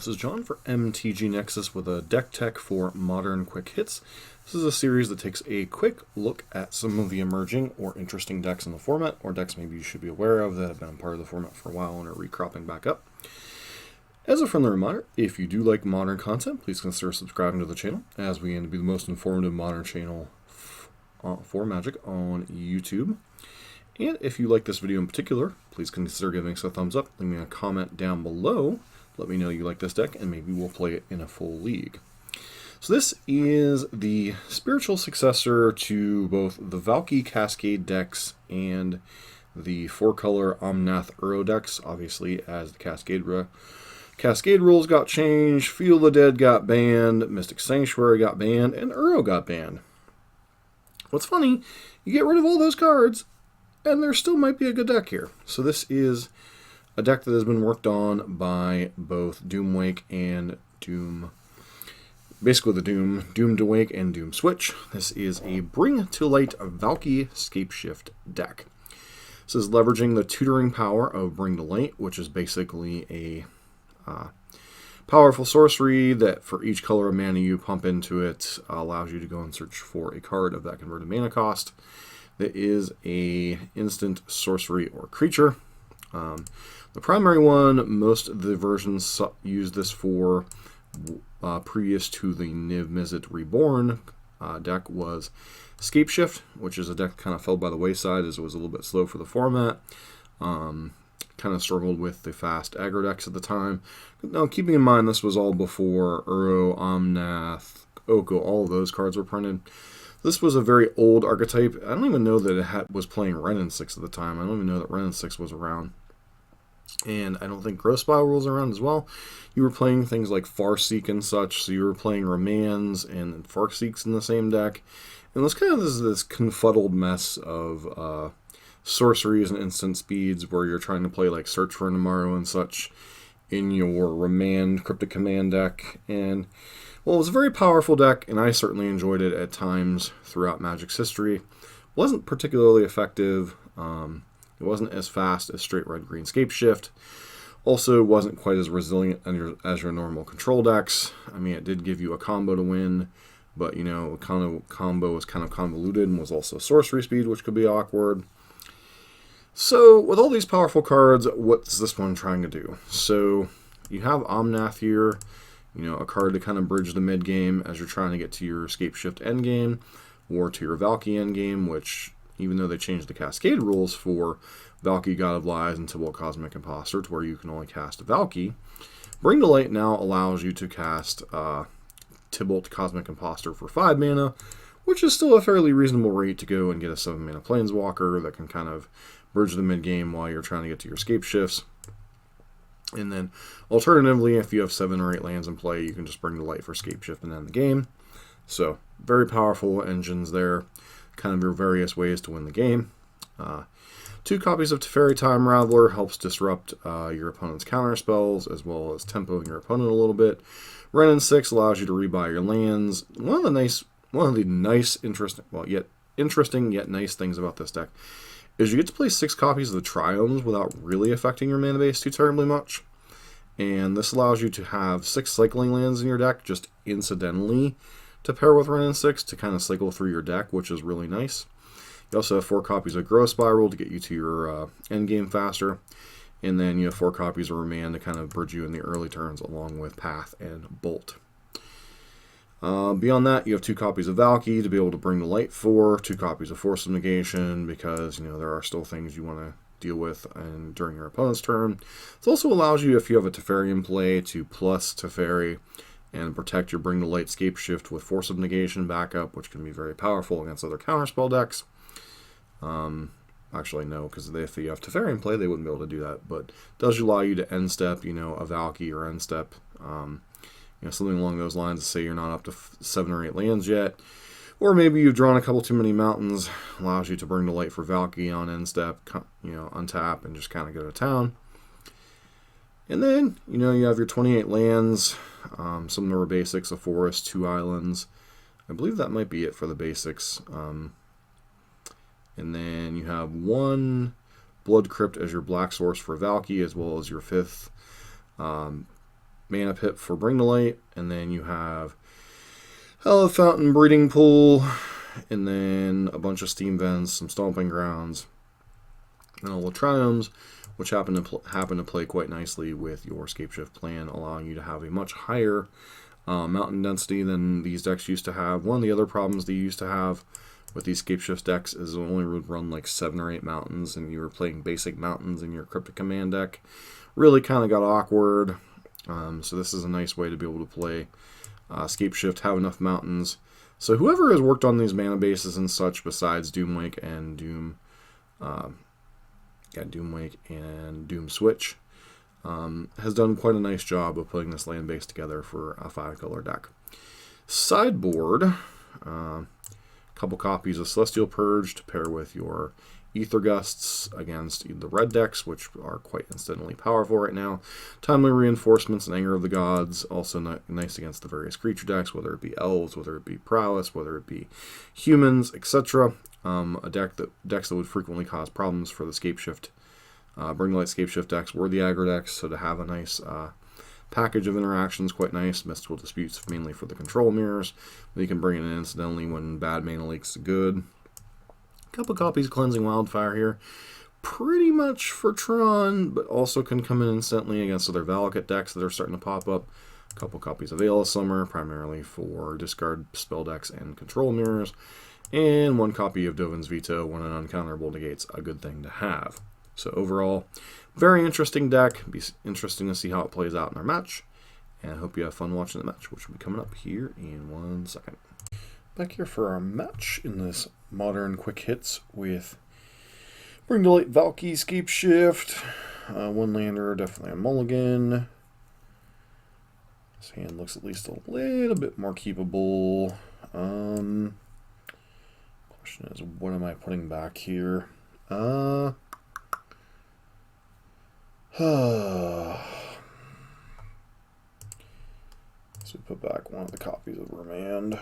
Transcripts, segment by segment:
this is John for MTG Nexus with a deck tech for Modern Quick Hits. This is a series that takes a quick look at some of the emerging or interesting decks in the format, or decks maybe you should be aware of that have been a part of the format for a while and are recropping back up. As a friendly reminder, if you do like modern content, please consider subscribing to the channel, as we aim to be the most informative modern channel for Magic on YouTube. And if you like this video in particular, please consider giving us a thumbs up, leave me a comment down below, let me know you like this deck, and maybe we'll play it in a full league. So this is the spiritual successor to both the Valki Cascade decks and the 4-color Omnath Uro decks, obviously as the Cascade rules got changed, Feel the Dead got banned, Mystic Sanctuary got banned, and Uro got banned. What's funny, you get rid of all those cards, and there still might be a good deck here. So this is a deck that has been worked on by both Doomwake and basically the Doom to Wake and Doom Switch. This is a Bring to Light Valki Scapeshift deck. This is leveraging the tutoring power of Bring to Light, which is basically a powerful sorcery that for each color of mana you pump into it allows you to go and search for a card of that converted mana cost. That is a instant sorcery or creature. The primary one, most of the versions use this for previous to the Niv Mizzet Reborn deck was Scapeshift, which is a deck that kind of fell by the wayside as it was a little bit slow for the format. Kind of struggled with the fast aggro decks at the time. Now, keeping in mind this was all before Uro, Omnath, Oko, all of those cards were printed. This was a very old archetype. I don't even know that it was playing Wrenn and 6 at the time. I don't even know that Wrenn and 6 was around. And I don't think Growth Spiral was around as well. You were playing things like Farseek and such, so you were playing Remands and Farseeks in the same deck. And it was kind of this confuddled mess of sorceries and instant speeds where you're trying to play like Search for Tomorrow and such in your Remand Cryptic Command deck. And well, it was a very powerful deck, and I certainly enjoyed it at times throughout Magic's history. It wasn't particularly effective. It wasn't as fast as straight red-green Scapeshift. Also, wasn't quite as resilient as your normal control decks. I mean, it did give you a combo to win, but, you know, combo was kind of convoluted and was also sorcery speed, which could be awkward. So, with all these powerful cards, what's this one trying to do? So, you have Omnath here. You know, a card to kind of bridge the mid-game as you're trying to get to your Scapeshift endgame, or to your Valki endgame, which, even though they changed the Cascade rules for Valki, God of Lies, and Tibalt Cosmic Imposter, to where you can only cast Valki, Bring to Light now allows you to cast Tibalt Cosmic Imposter for 5 mana, which is still a fairly reasonable rate to go and get a 7 mana Planeswalker that can kind of bridge the mid-game while you're trying to get to your Scapeshifts. And then, alternatively, if you have 7 or 8 lands in play, you can just Bring to Light for Scapeshift and end the game. So, very powerful engines there. Kind of your various ways to win the game. 2 copies of Teferi Time Raveler helps disrupt your opponent's counter spells, as well as tempoing your opponent a little bit. Wrenn and 6 allows you to rebuy your lands. One of the nice, interesting yet nice things about this deck is you get to play 6 copies of the Triomes without really affecting your mana base too terribly much. And this allows you to have 6 cycling lands in your deck just incidentally to pair with Wrenn and 6 to kind of cycle through your deck, which is really nice. You also have 4 copies of Growth Spiral to get you to your endgame faster. And then you have 4 copies of Remand to kind of bridge you in the early turns along with Path and Bolt. Beyond that, you have 2 copies of Valki to be able to Bring to Light for, 2 copies of Force of Negation because, you know, there are still things you want to deal with during your opponent's turn. It also allows you, if you have a Teferi in play, to plus Teferi and protect your Bring to Light Scapeshift with Force of Negation backup, which can be very powerful against other counterspell decks. Actually, no, because if you have Teferi in play, they wouldn't be able to do that. But it does allow you to end step, you know, a Valki or end step. You know, something along those lines to say you're not up to 7 or 8 lands yet. Or maybe you've drawn a couple too many mountains. Allows you to Bring to Light for Valki on end step, you know, untap and just kind of go to town. And then, you know, you have your 28 lands. Some of them are basics, a forest, 2 islands. I believe that might be it for the basics. And then you have 1 Blood Crypt as your black source for Valki, as well as your 5th mana pit for Bring to Light, and then you have Hell Fountain, Breeding Pool, and then a bunch of Steam Vents, some Stomping Grounds, and all the Triomes, which happen to play quite nicely with your Scapeshift plan, allowing you to have a much higher mountain density than these decks used to have. One of the other problems they used to have with these Scapeshift decks is it only would run like 7 or 8 mountains, and you were playing basic mountains in your Cryptic Command deck. Really kind of got awkward. So this is a nice way to be able to play Scapeshift, have enough mountains. So whoever has worked on these mana bases and such, besides Doomwake and Doomwake and Doom Switch, has done quite a nice job of putting this land base together for a 5-color deck. Sideboard, couple copies of Celestial Purge to pair with your Ether Gusts against the red decks, which are quite instantly powerful right now. Timely Reinforcements and Anger of the Gods, also nice against the various creature decks, whether it be elves, whether it be prowess, whether it be humans, etc. Decks that would frequently cause problems for the Scapeshift, Bring to Light Scapeshift decks were the aggro decks, so to have a nice package of interactions, quite nice. Mystical Disputes mainly for the control mirrors. You can bring it in incidentally when bad mana leaks good. A couple copies of Cleansing Wildfire here. Pretty much for Tron, but also can come in instantly against other Valakut decks that are starting to pop up. A couple copies of Veil of Summer, primarily for discard spell decks and control mirrors. And 1 copy of Dovin's Veto when an uncounterable negates a good thing to have. So overall, very interesting deck. Be interesting to see how it plays out in our match. And I hope you have fun watching the match, which will be coming up here in 1 second. Back here for our match in this modern quick hits with Bring to Light Valki, Scapeshift. 1-lander, definitely a mulligan. This hand looks at least a little bit more keepable. Question is, what am I putting back here? So we put back one of the copies of Remand.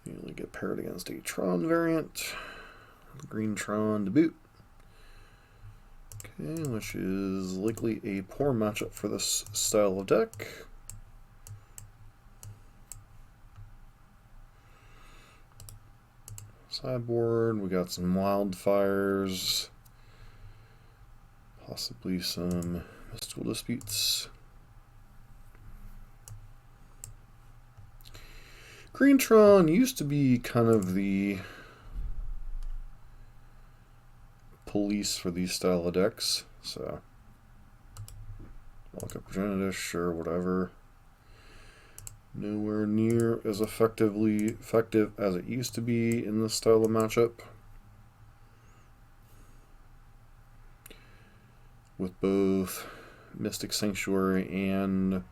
Usually get paired against a Tron variant. The green Tron to boot. Okay, which is likely a poor matchup for this style of deck. Sideboard, we got some Wildfires. Possibly some Mystical Disputes. Green Tron used to be kind of the police for these style of decks, so like a Progenitus or whatever. Nowhere near as effective as it used to be in this style of matchup. With both Mystic Sanctuary and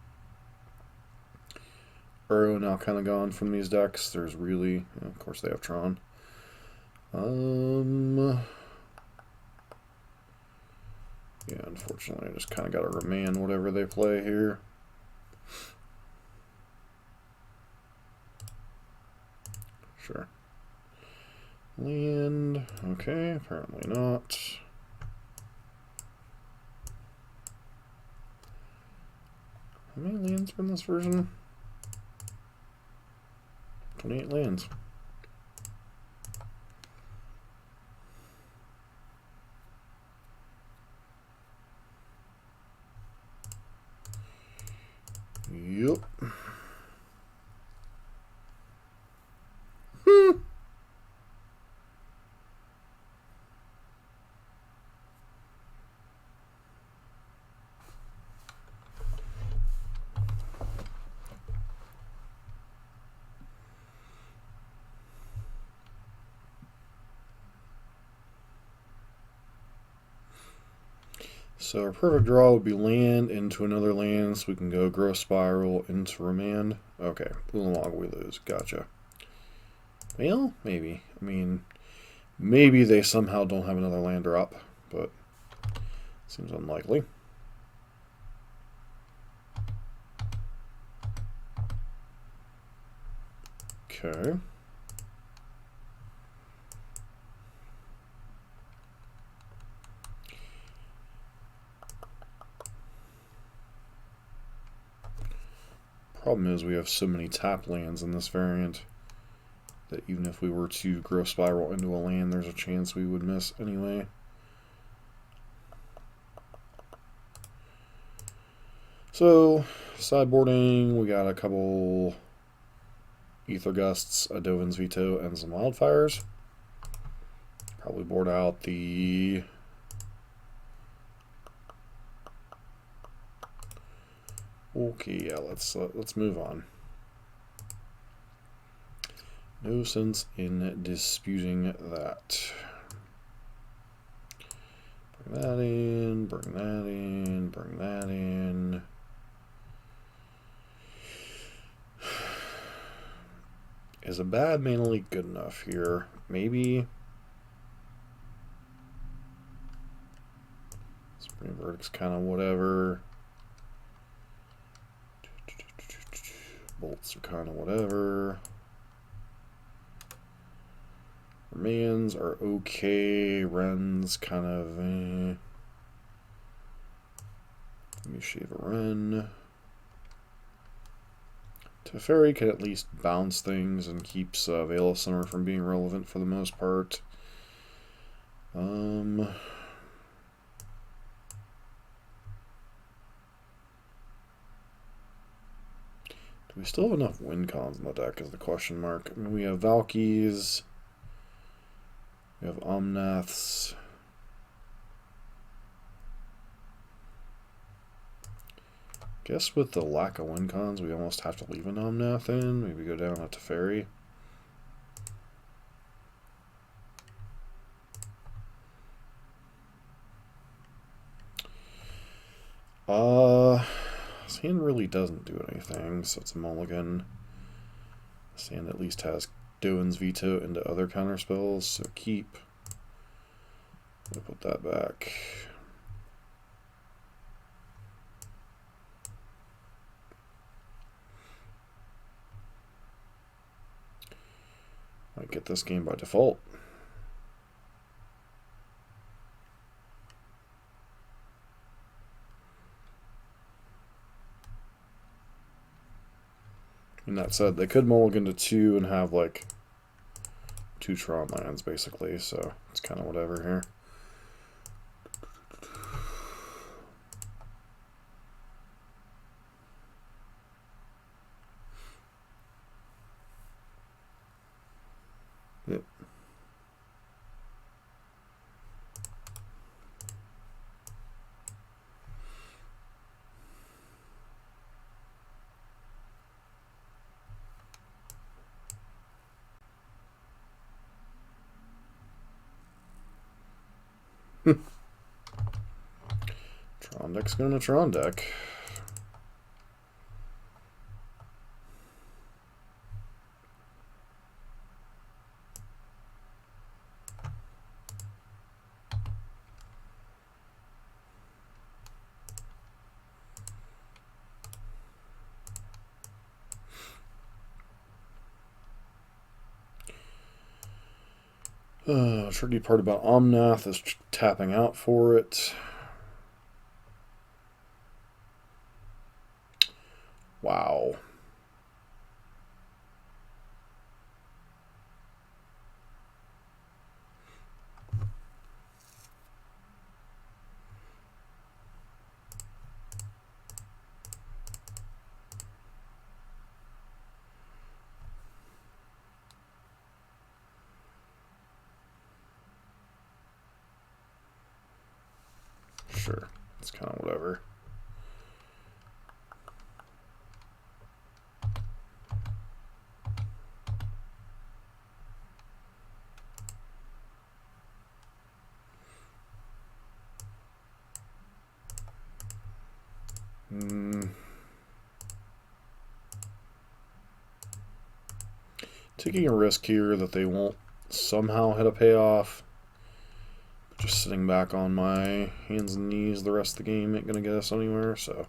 Uro now kind of gone from these decks, there's really, you know, of course they have Tron. Yeah, unfortunately I just kind of got to remand whatever they play here. Sure. Land, okay, apparently not. How many lands are in this version? 28 lands. Yep. So our perfect draw would be land into another land, so we can go Growth Spiral into Remand. Okay, Ulamog we lose. Gotcha. Well, maybe. I mean, maybe they somehow don't have another land drop, but seems unlikely. Okay. Problem is we have so many tap lands in this variant that even if we were to Growth Spiral into a land, there's a chance we would miss anyway. So, sideboarding, we got a couple Ether Gusts, a Dovin's Veto, and some Wildfires. Probably board out the okay, yeah, let's move on. No sense in disputing that. Bring that in, bring that in, bring that in. Is a bad mana leak good enough here? Maybe. Spring Verdict's kind of whatever. Bolts are kind of whatever. Remains are okay. Ren's kind of Let me shave a Ren. Teferi can at least bounce things and keeps Veil of Summer from being relevant for the most part. Do we still have enough win cons in the deck is the question mark. I mean, we have Valkis. We have Omnaths. Guess with the lack of win cons, we almost have to leave an Omnath in. Maybe go down to Teferi. This hand really doesn't do anything, so it's a mulligan. This hand at least has Dovin's Veto into other counter spells, so keep. We'll put that back. Might get this game by default. And that said, they could mulligan to 2 and have like 2 Tron lands basically, so it's kind of whatever here. Yep. Tron deck's going to Tron deck. Tricky part about Omnath is tapping out for it. Wow. Sure, it's kind of whatever. Taking a risk here that they won't somehow hit a payoff. Just sitting back on my hands and knees the rest of the game ain't gonna get us anywhere, so.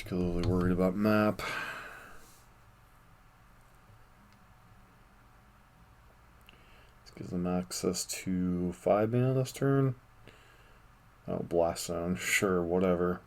particularly worried about map. This gives them access to 5 mana this turn. Oh, Blast Zone. Sure, whatever.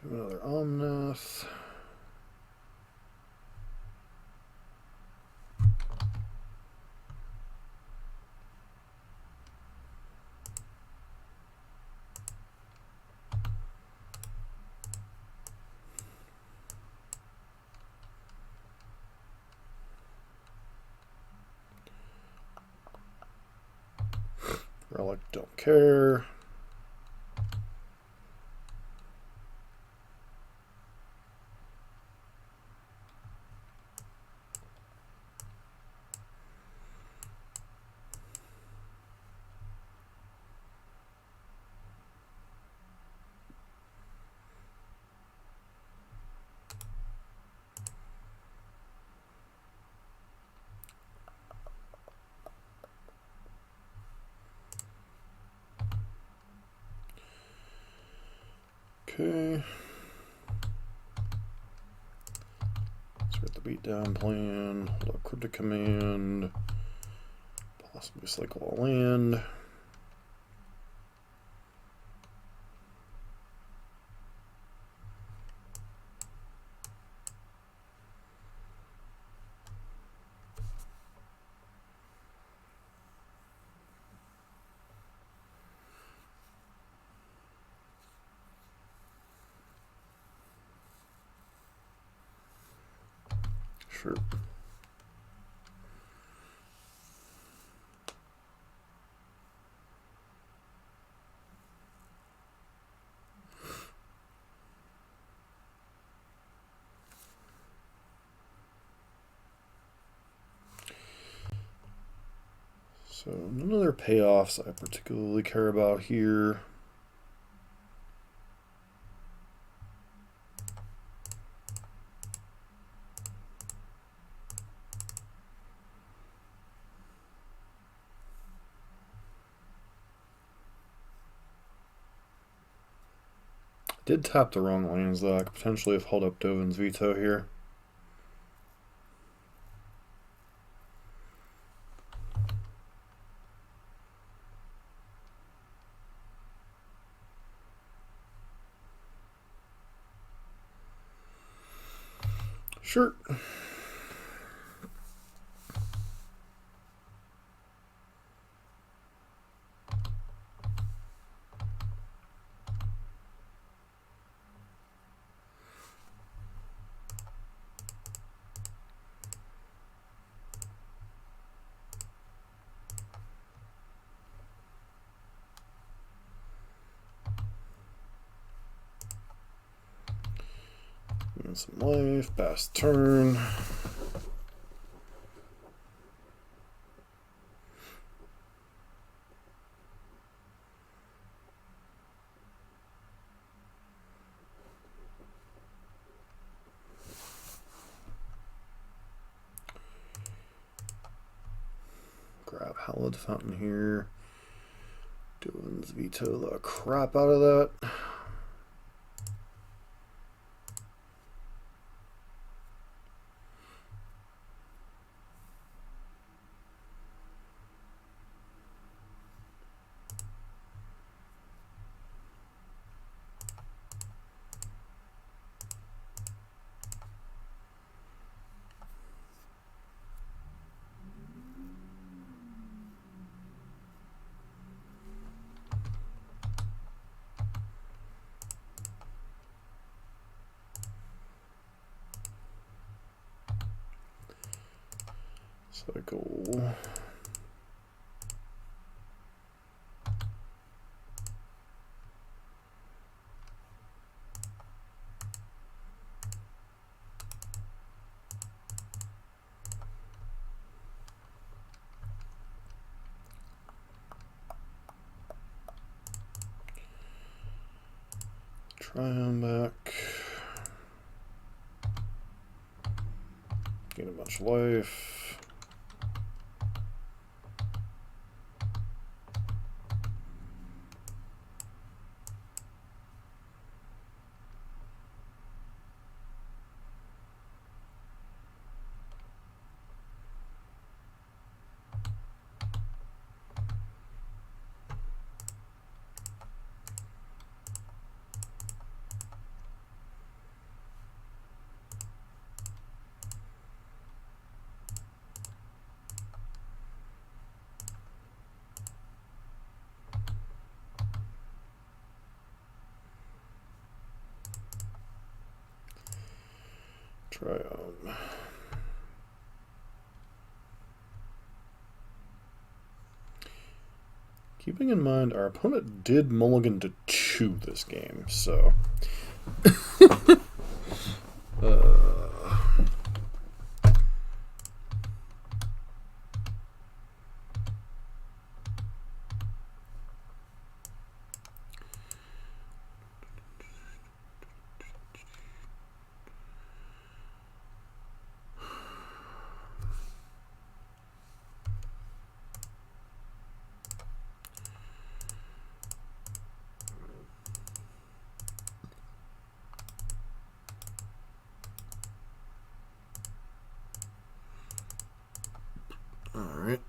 Another Omnath. Relic, don't care. Okay. Start the beatdown plan. Hold up cryptic command. Possibly cycle a land. Sure. So none other payoffs I particularly care about here. Did tap the wrong lands though. I could potentially have held up Dovin's veto here. Sure. And some life, pass turn. Grab Hallowed Fountain here. Dovin's veto the crap out of that. Cycle. Cryon back. Gain a bunch of life. Try keeping in mind our opponent did mulligan to 2 this game, so alright.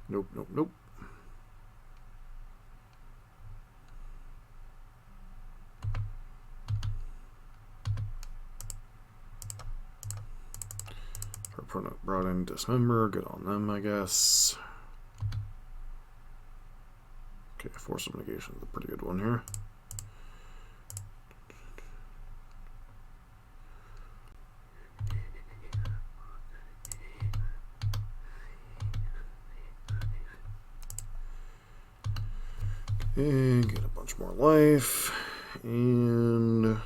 Nope, nope, nope. Our opponent brought in Dismember, good on them, I guess. Okay, Force of Negation is a pretty good one here. And get a bunch more life. And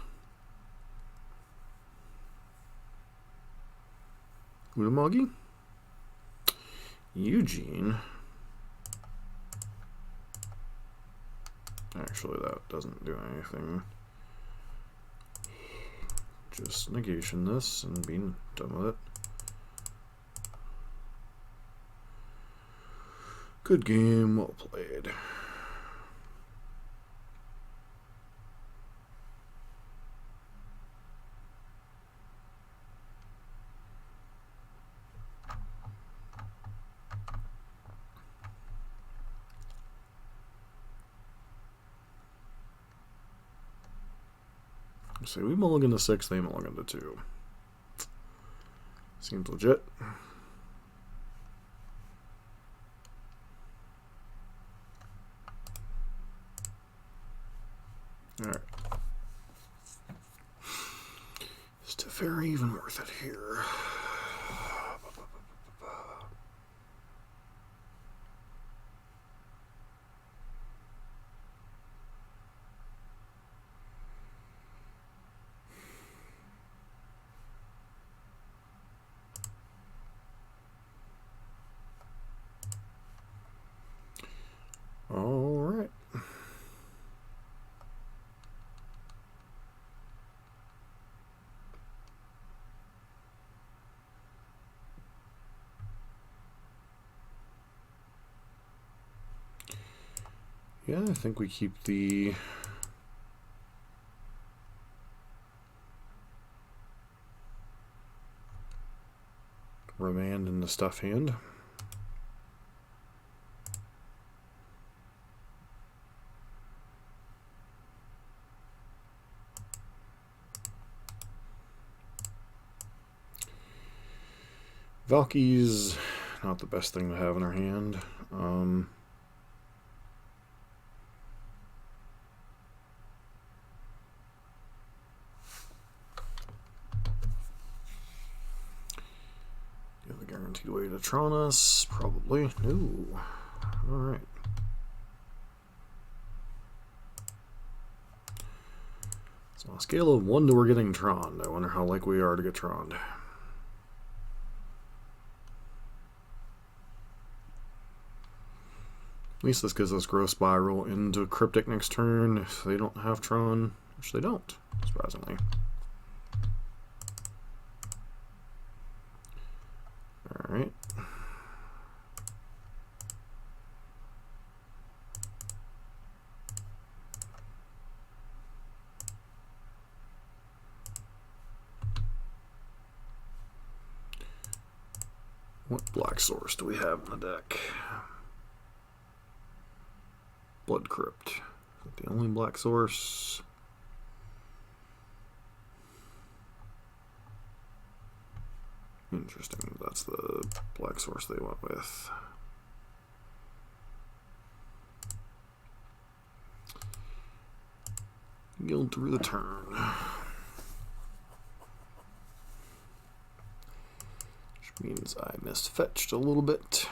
Unamagi? Eugene. Actually, that doesn't do anything. Just negation this and be done with it. Good game, well played. So we mulligan to 6, they mulligan to 2. Seems legit. Alright. Is Teferi even worth it here? All right. Yeah, I think we keep the remand in the stuff hand. Valki's not the best thing to have in our hand. The guaranteed way to Tron us? Probably. No. Alright. So on a scale of 1 to we're getting Troned, I wonder how likely we are to get Troned. At least this gives us Growth Spiral into Cryptic next turn if they don't have Tron, which they don't, surprisingly. Alright. What black source do we have in the deck? Blood Crypt. Is that the only black source? Interesting. That's the black source they went with. Guild through the turn. Which means I misfetched a little bit.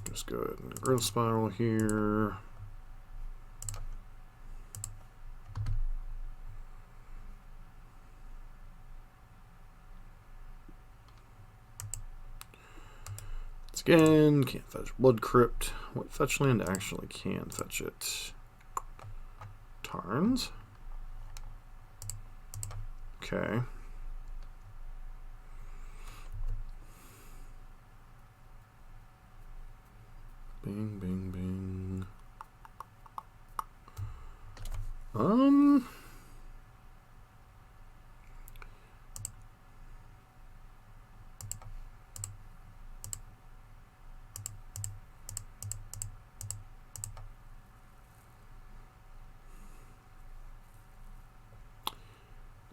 Just go ahead and Growth Spiral here. Once again, can't fetch Blood Crypt. What fetch land actually can fetch it? Tarns. Okay. Bing, bing, bing.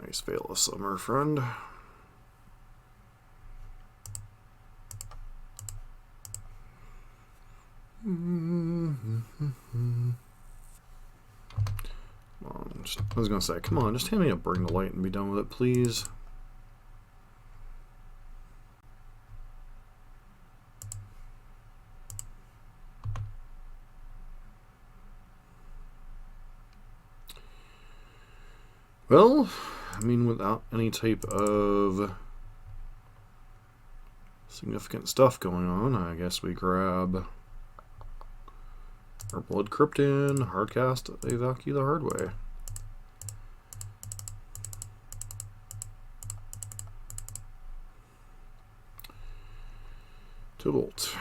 Nice Veil of Summer, friend. I was gonna say, come on, just hand me a Bring the Light and be done with it, please. Well, I mean, without any type of significant stuff going on, I guess we grab our Blood Crypt in, hardcast a Valki the hard way. Tibalt.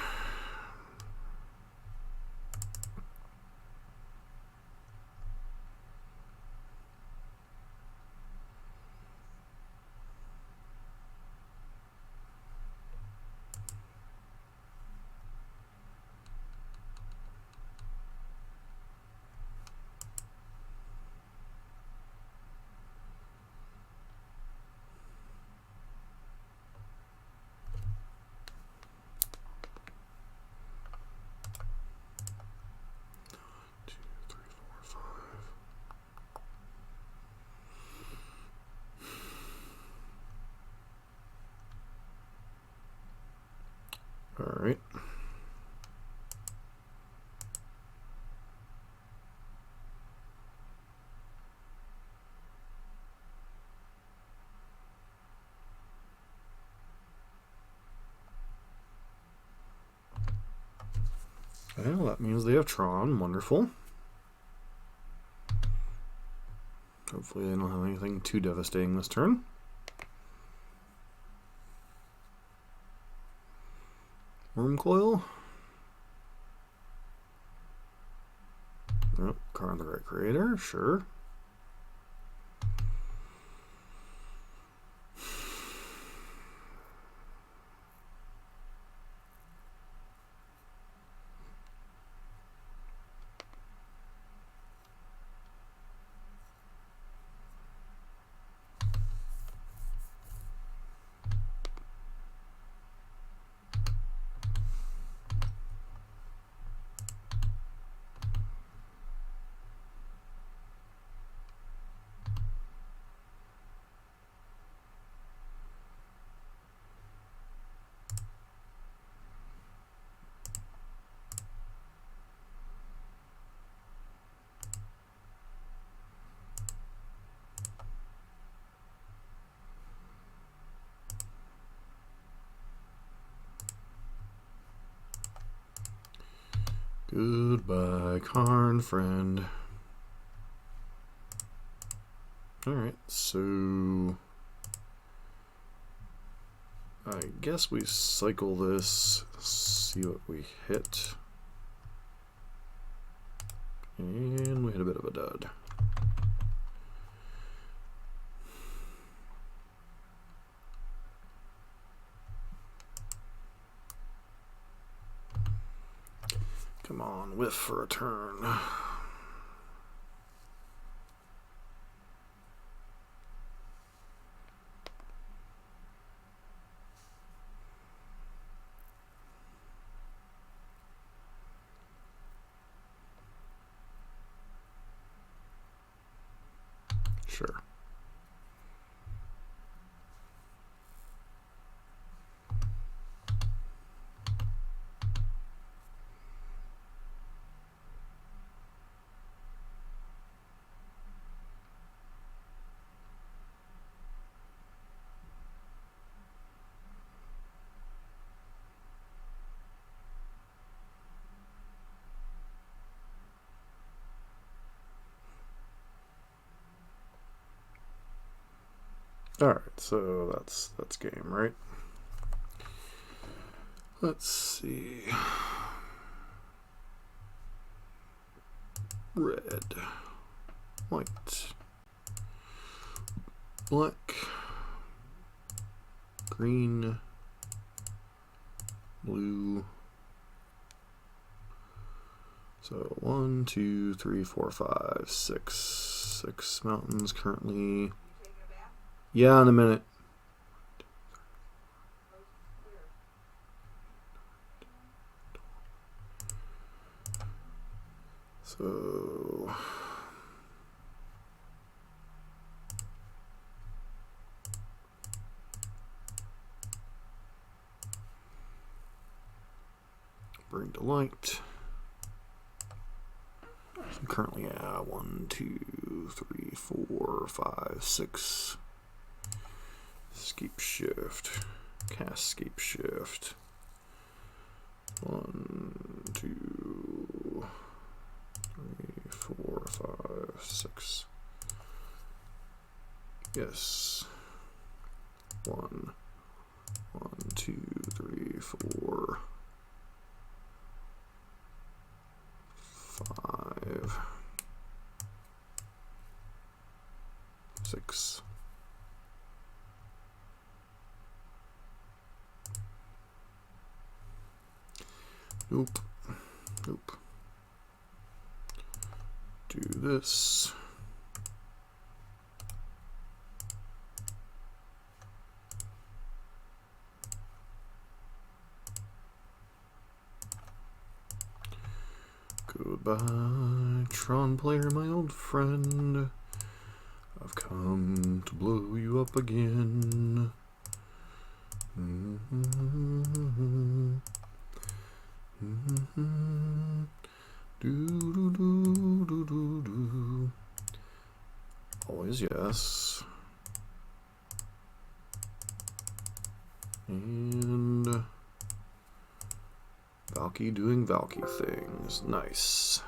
All right. Well, that means they have Tron. Wonderful. Hopefully they don't have anything too devastating this turn. Worm Coil. Yep, Karn the Great Creator, sure. Goodbye, Karn friend. Alright, so I guess we cycle this, see what we hit. And we hit a bit of a dud. Come on, whiff for a turn. Sure. Alright, so that's game, right? Let's see. Red, white, black, green, blue. So 1, 2, 3, 4, 5, 6. 6 mountains currently. Yeah, in a minute. So bring to light. So I'm currently at 1, 2, 3, 4, 5, 6. Scapeshift, cast Scapeshift. 1, 2, 3, 4, 5, 6. Yes. 1, 2, 3, 4, 5, 6. Nope. Nope. Do this. Goodbye, Tron player, my old friend. I've come to blow you up again. Do. Always yes. And Valki doing Valki things. Nice.